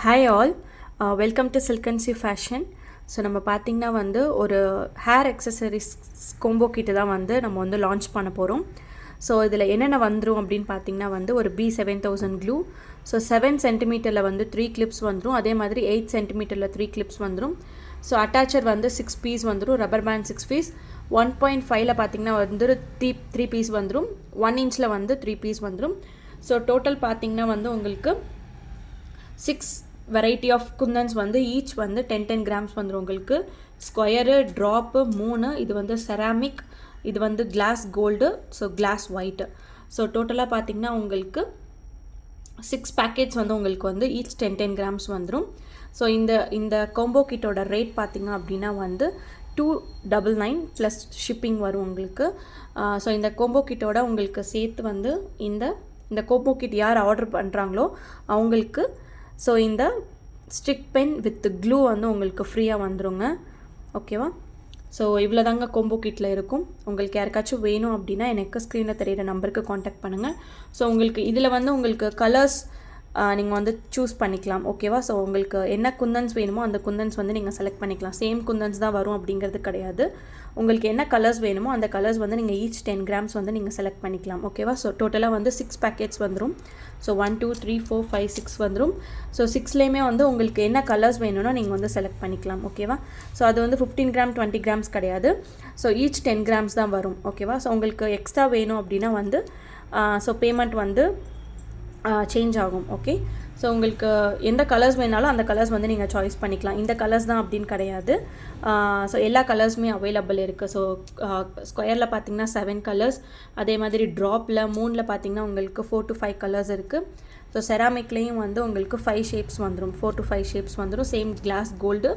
Hi all, welcome to சில்கன்சி fashion. So நம்ம பார்த்திங்கன்னா ஒரு ஹேர் அக்சசரிஸ் கோம்போ கிட்ட தான் நம்ம லான்ச் பண்ண போகிறோம். ஸோ இதில் என்னென்ன வந்துடும் அப்படின்னு பார்த்திங்கன்னா ஒரு B7000 க்ளூ. ஸோ 7 சென்டிமீட்டரில் 3 கிளிப்ஸ் வந்துடும். அதே மாதிரி 8 சென்டிமீட்டரில் 3 கிளிப்ஸ் வந்துடும். ஸோ அட்டாச்சர் 6 பீஸ் வந்துடும். Rubber band 6 piece. 1.5ல பார்த்திங்கன்னா 3 பீஸ் வந்துடும். 1 இன்ச்சில் 3 பீஸ் வந்துடும். ஸோ டோட்டல் பார்த்திங்கன்னா உங்களுக்கு 6 variety of kundans each 10 grams வந்துடும். உங்களுக்கு ஸ்கொயரு ட்ராப்பு 3, இது செராமிக், இது glass gold, so glass white. So டோட்டலாக பார்த்திங்கன்னா உங்களுக்கு 6 பேக்கெட்ஸ் உங்களுக்கு ஈச் 10 கிராம்ஸ் வந்துடும். ஸோ இந்த கோம்போ கிட்டோட ரேட் பார்த்திங்க அப்படின்னா $299 ப்ளஸ் ஷிப்பிங் வரும் உங்களுக்கு. ஸோ இந்த கோம்போ கிட்டோட உங்களுக்கு சேர்த்து இந்த கோம்போ கிட் யார் ஆர்டர் பண்ணுறாங்களோ அவங்களுக்கு ஸோ இந்த ஸ்டிக் பென் வித் க்ளூ உங்களுக்கு ஃப்ரீயாக வந்துடுங்க. ஓகேவா? ஸோ இவ்வளோ தாங்க கோம்போ கிட்டில் இருக்கும். உங்களுக்கு யாருக்காச்சும் வேணும் அப்படின்னா எனக்கு ஸ்க்ரீனில் தெரியிற நம்பருக்கு காண்டாக்ட் பண்ணுங்கள். ஸோ உங்களுக்கு இதில் உங்களுக்கு கலர்ஸ் நீங்கள் சூஸ் பண்ணிக்கலாம். ஓகேவா? ஸோ உங்களுக்கு என்ன குந்தன்ஸ் வேணுமோ அந்த குந்தன்ஸ் நீங்கள் செலக்ட் பண்ணிக்கலாம். சேம் குந்தன்ஸ் தான் வரும் அப்படிங்கிறது கிடையாது. உங்களுக்கு என்ன கலர்ஸ் வேணுமோ அந்த கலர்ஸ் நீங்கள் ஈச் 10 கிராம்ஸ் நீங்கள் செலக்ட் பண்ணிக்கலாம். ஓகேவா? ஸோ டோட்டலாக 6 பேக்கெட்ஸ் வந்துடும். ஸோ 1 2 3 4 5 6 வந்துடும். ஸோ 6லேயுமே உங்களுக்கு என்ன கலர்ஸ் வேணும்னா நீங்கள் செலக்ட் பண்ணிக்கலாம். ஓகேவா? ஸோ அது 15 கிராம் 20 கிராம்ஸ் கிடையாது. ஸோ ஈச் 10 கிராம்ஸ் தான் வரும். ஓகேவா? ஸோ உங்களுக்கு எக்ஸ்ட்ரா வேணும் அப்படின்னா ஸோ பேமெண்ட் சேஞ்ச் ஆகும். ஓகே? ஸோ உங்களுக்கு எந்த கலர்ஸ் வேணாலும் அந்த கலர்ஸ் நீங்கள் சாய்ஸ் பண்ணிக்கலாம். இந்த கலர்ஸ் தான் அப்படின்னு கிடையாது. ஸோ எல்லா கலர்ஸுமே அவைலபிள் இருக்குது. ஸோ ஸ்கொயரில் பார்த்திங்கன்னா 7 கலர்ஸ், அதே மாதிரி ட்ராப்பில் 3ல் பார்த்திங்கன்னா உங்களுக்கு 4 to 5 கலர்ஸ் இருக்குது. ஸோ செராமிக்லேயும் உங்களுக்கு 5 ஷேப்ஸ் வந்துடும். 4 to 5 ஷேப்ஸ் வந்துடும். Same glass gold.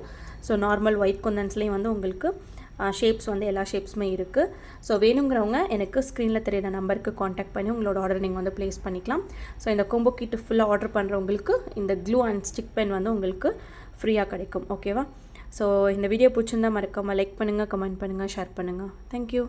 So normal white குந்தன்ஸ்லேயும் உங்களுக்கு ஷேப்ஸ் எல்லா ஷேப்ஸுமே இருக்குது. ஸோ வேணுங்கிறவங்க எனக்கு ஸ்க்ரீனில் தெரியிற நம்பருக்கு காண்டாக்ட் பண்ணி உங்களோட ஆர்டர் நீங்கள் ப்ளேஸ் பண்ணிக்கலாம். ஸோ இந்த கோம்போ கிட்டு ஃபுல்லாக ஆர்டர் பண்ணுறவங்களுக்கு இந்த க்ளூ அண்ட் ஸ்டிக் பென் உங்களுக்கு ஃப்ரீயாக கிடைக்கும். ஓகேவா? ஸோ இந்த வீடியோ பிடிச்சிருந்தால் மறக்காமல் லைக் பண்ணுங்கள், கமெண்ட் பண்ணுங்கள், ஷேர் பண்ணுங்கள். தேங்க்யூ.